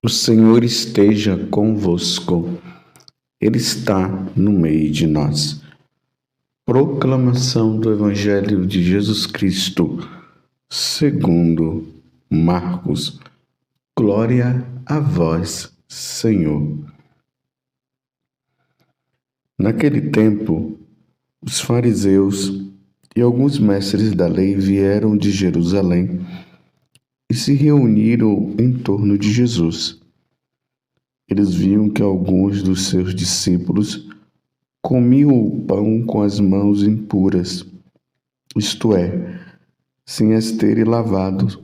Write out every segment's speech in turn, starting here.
O Senhor esteja convosco, Ele está no meio de nós. Proclamação do Evangelho de Jesus Cristo, segundo Marcos. Glória a vós, Senhor. Naquele tempo, os fariseus e alguns mestres da lei vieram de Jerusalém e se reuniram em torno de Jesus. Eles viam que alguns dos seus discípulos comiam o pão com as mãos impuras, isto é, sem as terem lavado.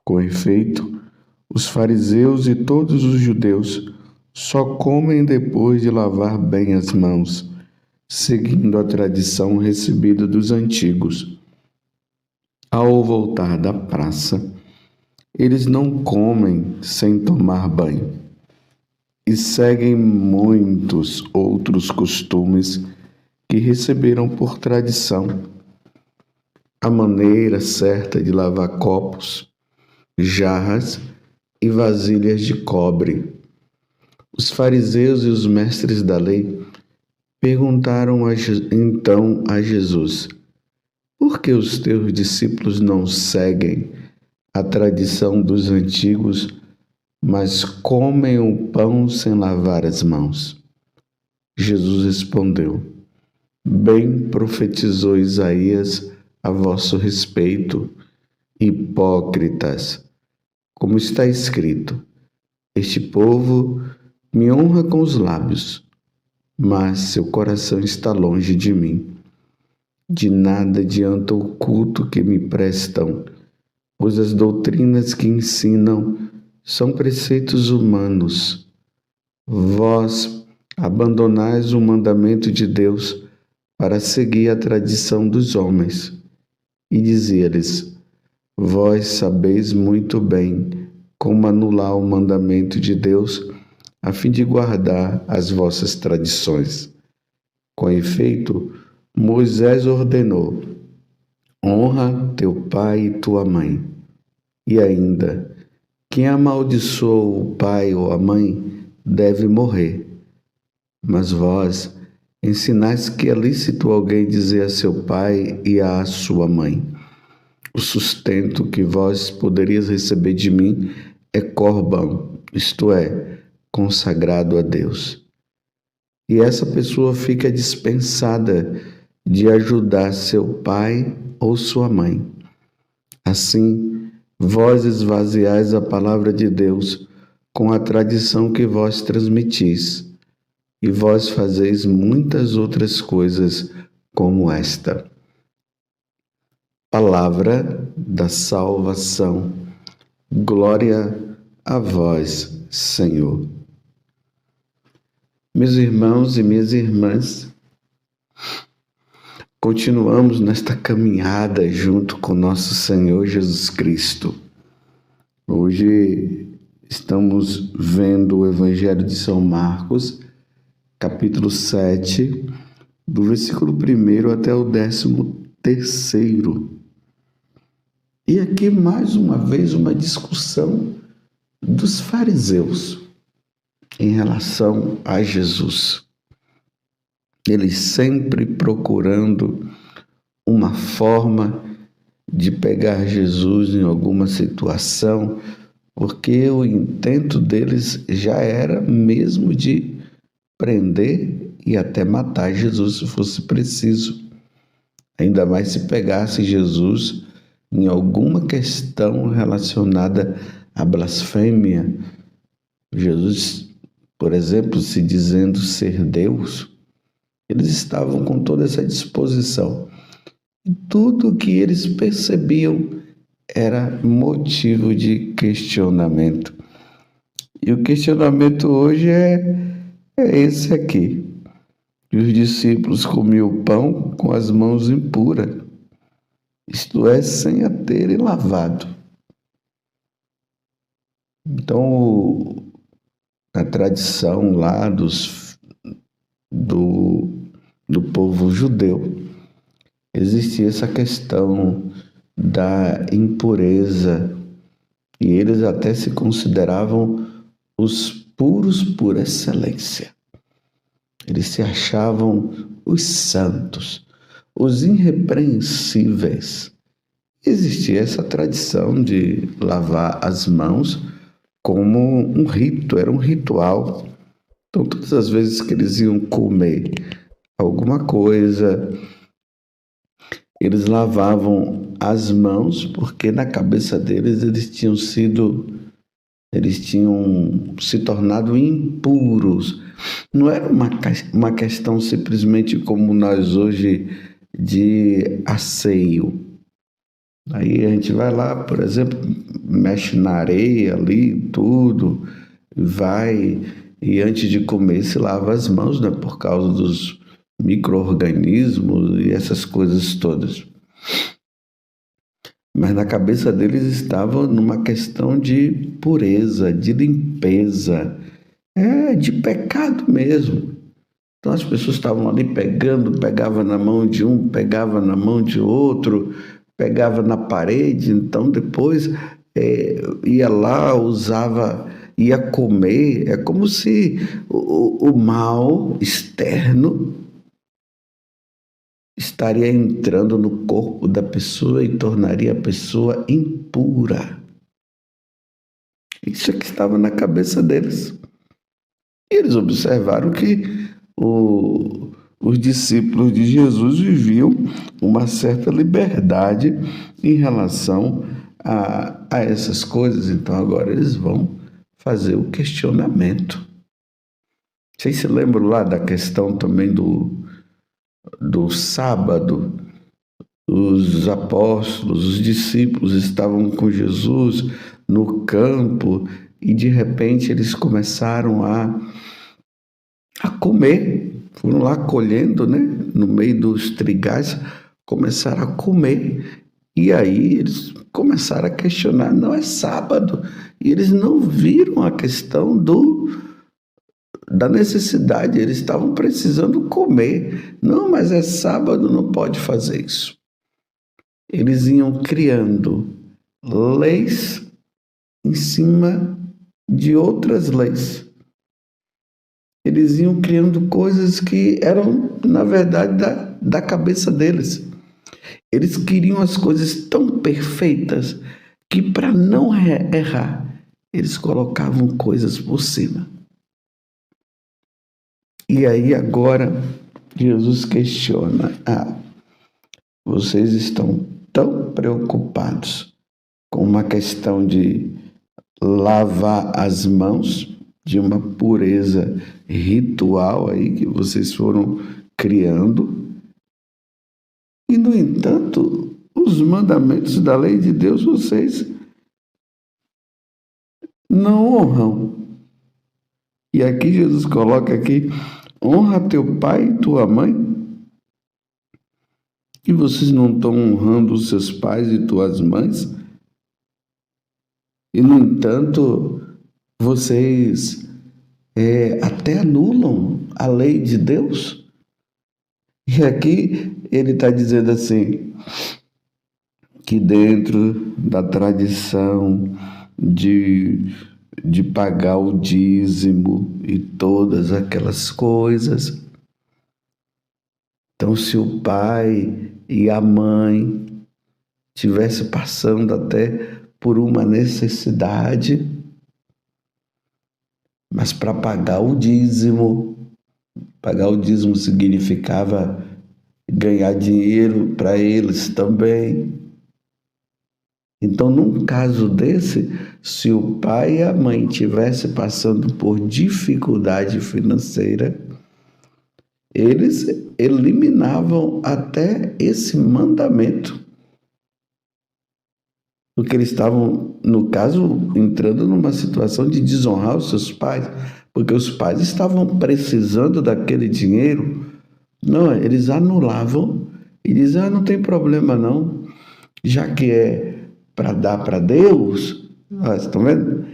Com efeito, os fariseus e todos os judeus só comem depois de lavar bem as mãos, seguindo a tradição recebida dos antigos. Ao voltar da praça, eles não comem sem tomar banho e seguem muitos outros costumes que receberam por tradição. A maneira certa de lavar copos, jarras e vasilhas de cobre. Os fariseus e os mestres da lei perguntaram então a Jesus: por que os teus discípulos não seguem a tradição dos antigos, mas comem o pão sem lavar as mãos? Jesus respondeu: bem profetizou Isaías a vosso respeito, hipócritas. Como está escrito: este povo me honra com os lábios, mas seu coração está longe de mim. De nada adianta o culto que me prestam, pois as doutrinas que ensinam são preceitos humanos. Vós abandonais o mandamento de Deus para seguir a tradição dos homens. E dizia-lhes: vós sabeis muito bem como anular o mandamento de Deus a fim de guardar as vossas tradições. Com efeito, Moisés ordenou: honra teu pai e tua mãe. E ainda, quem amaldiçoa o pai ou a mãe deve morrer. Mas vós ensinais que é lícito alguém dizer a seu pai e à sua mãe: o sustento que vós poderias receber de mim é corbão, isto é, consagrado a Deus. E essa pessoa fica dispensada de ajudar seu pai ou sua mãe. Assim, vós esvaziais a palavra de Deus com a tradição que vós transmitis, e vós fazeis muitas outras coisas como esta. Palavra da salvação. Glória a vós, Senhor. Meus irmãos e minhas irmãs, continuamos nesta caminhada junto com nosso Senhor Jesus Cristo. Hoje estamos vendo o Evangelho de São Marcos, capítulo 7, do versículo 1 até o 13º. E aqui mais uma vez uma discussão dos fariseus em relação a Jesus. Eles sempre procurando uma forma de pegar Jesus em alguma situação, porque o intento deles já era mesmo de prender e até matar Jesus se fosse preciso. Ainda mais se pegasse Jesus em alguma questão relacionada à blasfêmia. Jesus, por exemplo, se dizendo ser Deus, eles estavam com toda essa disposição. E tudo o que eles percebiam era motivo de questionamento. E o questionamento hoje é esse aqui. Os discípulos comiam o pão com as mãos impuras, isto é, sem a terem lavado. Então, a tradição lá do povo judeu, existia essa questão da impureza, e eles até se consideravam os puros por excelência. Eles se achavam os santos, os irrepreensíveis. Existia essa tradição de lavar as mãos como um rito, era um ritual. Então, todas as vezes que eles iam comer alguma coisa, eles lavavam as mãos, porque na cabeça deles eles tinham se tornado impuros. Não era uma questão simplesmente como nós hoje de asseio. Aí a gente vai lá, por exemplo, mexe na areia ali, tudo, vai e antes de comer se lava as mãos, né, por causa dos micro-organismos e essas coisas todas. Mas na cabeça deles estava numa questão de pureza, de limpeza, de pecado mesmo. Então as pessoas estavam ali pegava na mão de um, pegava na mão de outro, pegava na parede, então depois ia lá, ia comer. É como se o mal externo estaria entrando no corpo da pessoa e tornaria a pessoa impura. Isso é que estava na cabeça deles. E eles observaram que os discípulos de Jesus viviam uma certa liberdade em relação a essas coisas. Então agora eles vão fazer o questionamento. Vocês se lembram lá da questão também do sábado? Os apóstolos, os discípulos estavam com Jesus no campo e de repente eles começaram a comer. Foram lá colhendo, né? No meio dos trigais, começaram a comer. E aí eles começaram a questionar, não é sábado. E eles não viram a questão da necessidade, eles estavam precisando comer. Não, mas é sábado, não pode fazer isso. Eles iam criando leis em cima de outras leis. Eles iam criando coisas que eram, na verdade, da cabeça deles. Eles queriam as coisas tão perfeitas que, para não errar, eles colocavam coisas por cima. E aí agora Jesus questiona: vocês estão tão preocupados com uma questão de lavar as mãos, de uma pureza ritual aí que vocês foram criando, e no entanto os mandamentos da lei de Deus vocês não honram. E aqui Jesus coloca aqui: honra teu pai e tua mãe. E vocês não estão honrando os seus pais e tuas mães? E no entanto vocês até anulam a lei de Deus? E aqui ele está dizendo assim, que dentro da tradição de pagar o dízimo e todas aquelas coisas, então se o pai e a mãe estivesse passando até por uma necessidade, mas para pagar o dízimo significava ganhar dinheiro para eles também. Então, num caso desse, se o pai e a mãe estivessem passando por dificuldade financeira, eles eliminavam até esse mandamento, porque eles estavam, no caso, entrando numa situação de desonrar os seus pais, porque os pais estavam precisando daquele dinheiro. Não, eles anulavam e diziam: não tem problema não, já que é para dar para Deus, vocês estão vendo?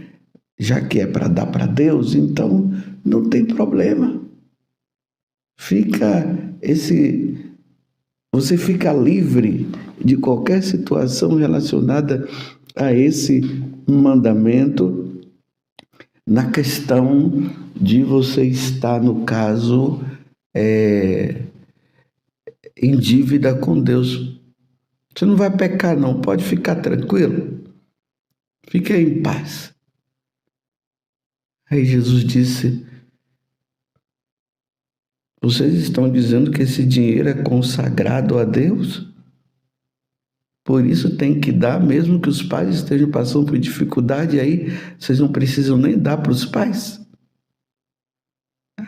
Já que é para dar para Deus, então não tem problema. Você fica livre de qualquer situação relacionada a esse mandamento na questão de você estar, no caso, em dívida com Deus. Você não vai pecar, não. Pode ficar tranquilo. Fique em paz. Aí Jesus disse: vocês estão dizendo que esse dinheiro é consagrado a Deus? Por isso tem que dar, mesmo que os pais estejam passando por dificuldade, aí vocês não precisam nem dar para os pais.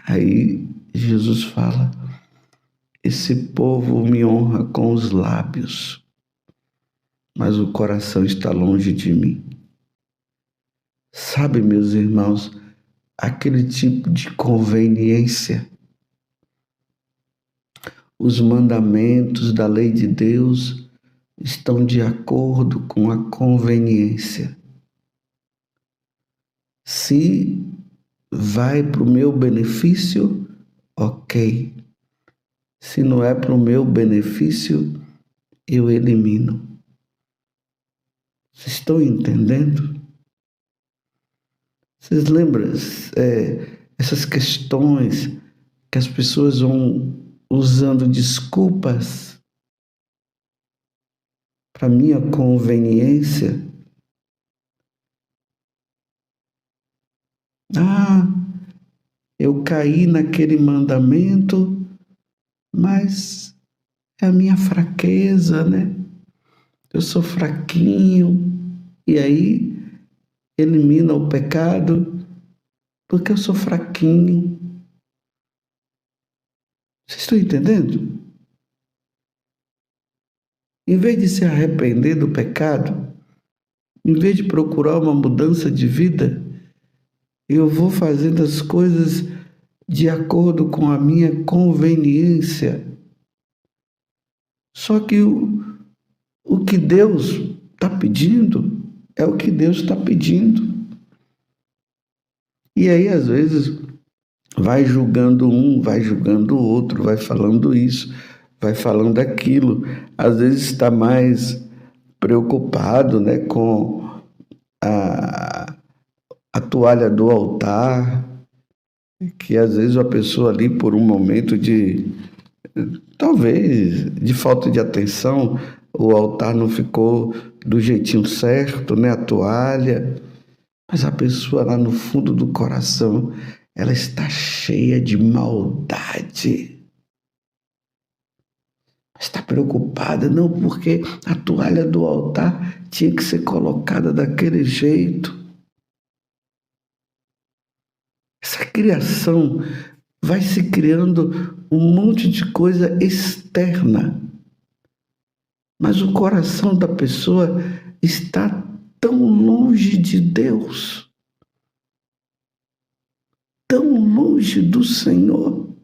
Aí Jesus fala: esse povo me honra com os lábios, mas o coração está longe de mim. Sabe, meus irmãos, aquele tipo de conveniência. Os mandamentos da lei de Deus estão de acordo com a conveniência. Se vai para o meu benefício, ok. Se não é para o meu benefício, eu elimino. Vocês estão entendendo? Vocês lembram essas questões que as pessoas vão usando desculpas para minha conveniência? Eu caí naquele mandamento, mas é a minha fraqueza, né? Eu sou fraquinho, e aí elimina o pecado porque eu sou fraquinho. Vocês estão entendendo? Em vez de se arrepender do pecado, em vez de procurar uma mudança de vida, eu vou fazendo as coisas de acordo com a minha conveniência. Só que o que Deus está pedindo é o que Deus está pedindo. E aí, às vezes, vai julgando um, vai julgando o outro, vai falando isso, vai falando aquilo. Às vezes está mais preocupado, né, com a toalha do altar, que às vezes a pessoa ali, por um momento talvez de falta de atenção, o altar não ficou do jeitinho certo, né, a toalha, mas a pessoa lá no fundo do coração, ela está cheia de maldade. Está preocupada, não, porque a toalha do altar tinha que ser colocada daquele jeito. Essa criação vai se criando um monte de coisa externa, mas o coração da pessoa está tão longe de Deus, tão longe do Senhor.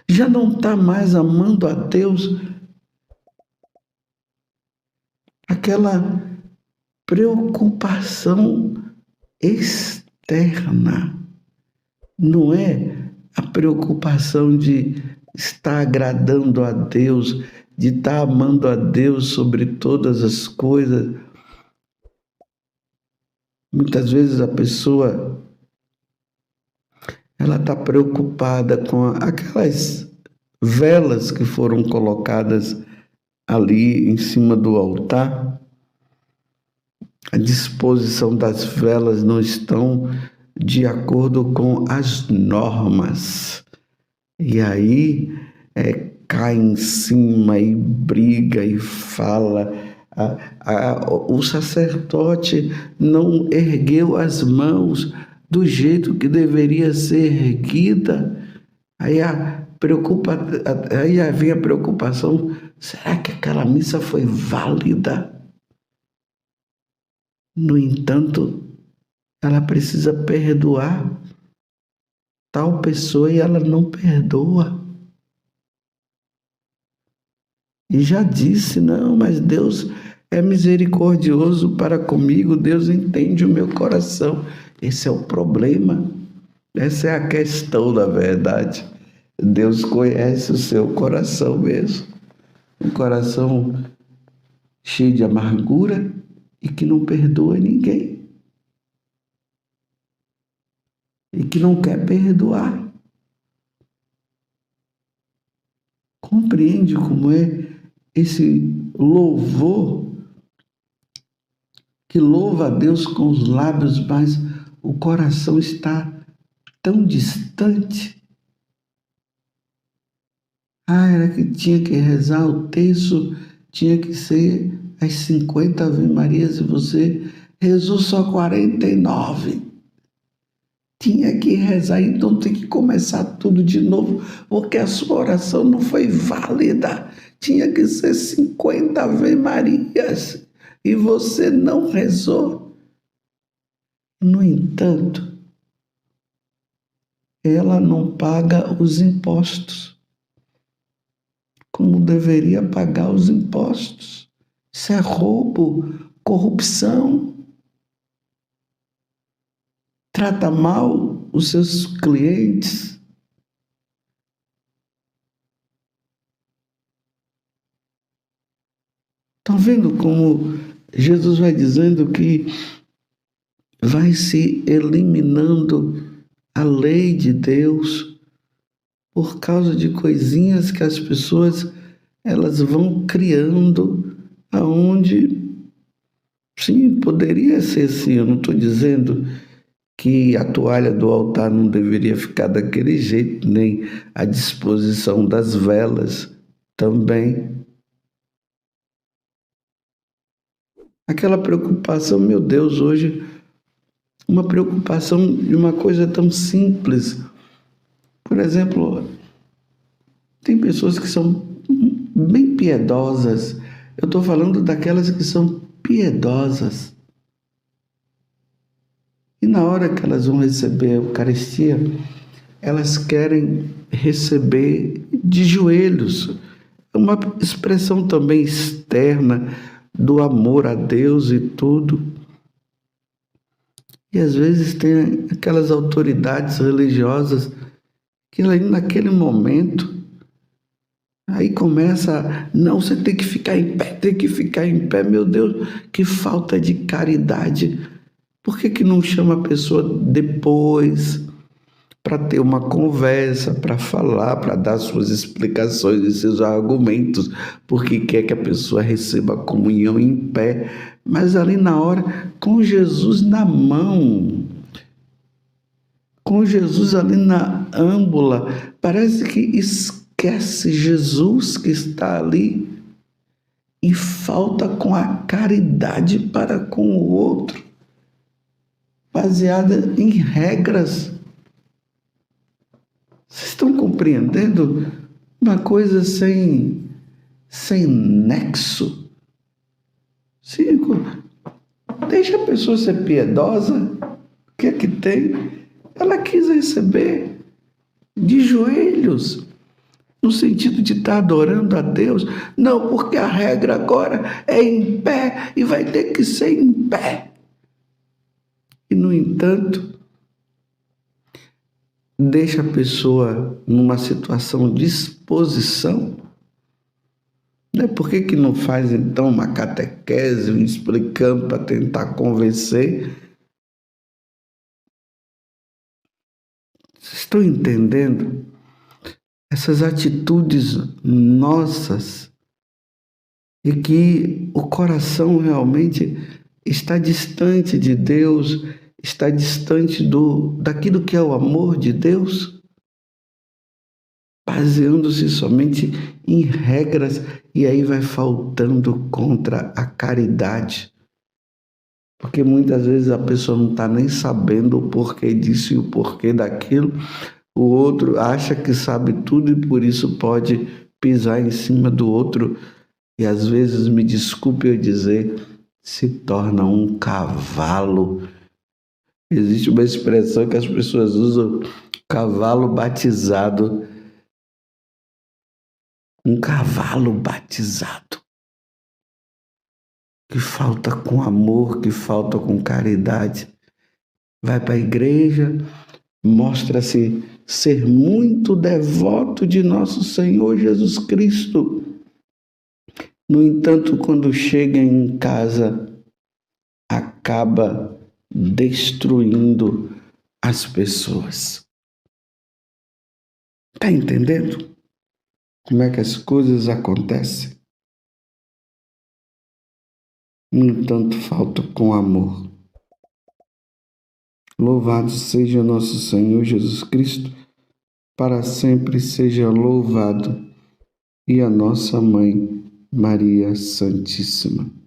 Já não está mais amando a Deus. Aquela preocupação externa, não é a preocupação de estar agradando a Deus, de estar amando a Deus sobre todas as coisas. Muitas vezes a pessoa, ela está preocupada com aquelas velas que foram colocadas ali em cima do altar. A disposição das velas não estão de acordo com as normas. E aí cai em cima e briga e fala. O sacerdote não ergueu as mãos do jeito que deveria ser erguida. Aí vem a preocupação: será que aquela missa foi válida? No entanto, ela precisa perdoar tal pessoa e ela não perdoa. E já disse: não, mas Deus é misericordioso para comigo, Deus entende o meu coração. Esse é o problema, essa é a questão, na verdade. Deus conhece o seu coração mesmo. Um coração cheio de amargura e que não perdoa ninguém e que não quer perdoar. Compreende como é esse louvor que louva a Deus com os lábios, mas o coração está tão distante? Era que tinha que rezar o terço, tinha que ser as 50 Ave Marias e você rezou só 49. Tinha que rezar, então tem que começar tudo de novo, porque a sua oração não foi válida. Tinha que ser 50 Ave Marias e você não rezou. No entanto, ela não paga os impostos como deveria pagar os impostos. Isso é roubo, corrupção. Trata mal os seus clientes. Estão vendo como Jesus vai dizendo que vai se eliminando a lei de Deus por causa de coisinhas que as pessoas elas vão criando aonde, sim, poderia ser assim. Eu não estou dizendo que a toalha do altar não deveria ficar daquele jeito, nem a disposição das velas também. Aquela preocupação, meu Deus, hoje, uma preocupação de uma coisa tão simples. Por exemplo, tem pessoas que são bem piedosas. Eu estou falando daquelas que são piedosas. E na hora que elas vão receber a Eucaristia, elas querem receber de joelhos. É uma expressão também externa do amor a Deus e tudo. E às vezes tem aquelas autoridades religiosas que naquele momento, aí começa, não, você tem que ficar em pé, tem que ficar em pé. Meu Deus, que falta de caridade. Por que não chama a pessoa depois para ter uma conversa, para falar, para dar suas explicações e seus argumentos, porque quer que a pessoa receba a comunhão em pé, mas ali na hora, com Jesus na mão, com Jesus ali na âmbula, parece que esquece Jesus que está ali e falta com a caridade para com o outro, baseada em regras. Vocês estão compreendendo? Uma coisa sem nexo. 5. Deixa a pessoa ser piedosa. O que é que tem? Ela quis receber de joelhos, no sentido de estar adorando a Deus. Não, porque a regra agora é em pé e vai ter que ser em pé. E, no entanto, deixa a pessoa numa situação de exposição. Por que não faz, então, uma catequese, explicando para tentar convencer? Vocês estão entendendo? Essas atitudes nossas e que o coração realmente está distante de Deus, está distante daquilo que é o amor de Deus, baseando-se somente em regras, e aí vai faltando contra a caridade. Porque muitas vezes a pessoa não está nem sabendo o porquê disso e o porquê daquilo. O outro acha que sabe tudo e por isso pode pisar em cima do outro. E às vezes, me desculpe eu dizer, se torna um cavalo. Existe uma expressão que as pessoas usam, cavalo batizado. Um cavalo batizado. Que falta com amor, que falta com caridade. Vai para a igreja, mostra-se ser muito devoto de nosso Senhor Jesus Cristo. No entanto, quando chega em casa, acaba destruindo as pessoas. Está entendendo como é que as coisas acontecem? No entanto, falta com amor. Louvado seja nosso Senhor Jesus Cristo, para sempre seja louvado, e a nossa Mãe, Maria Santíssima.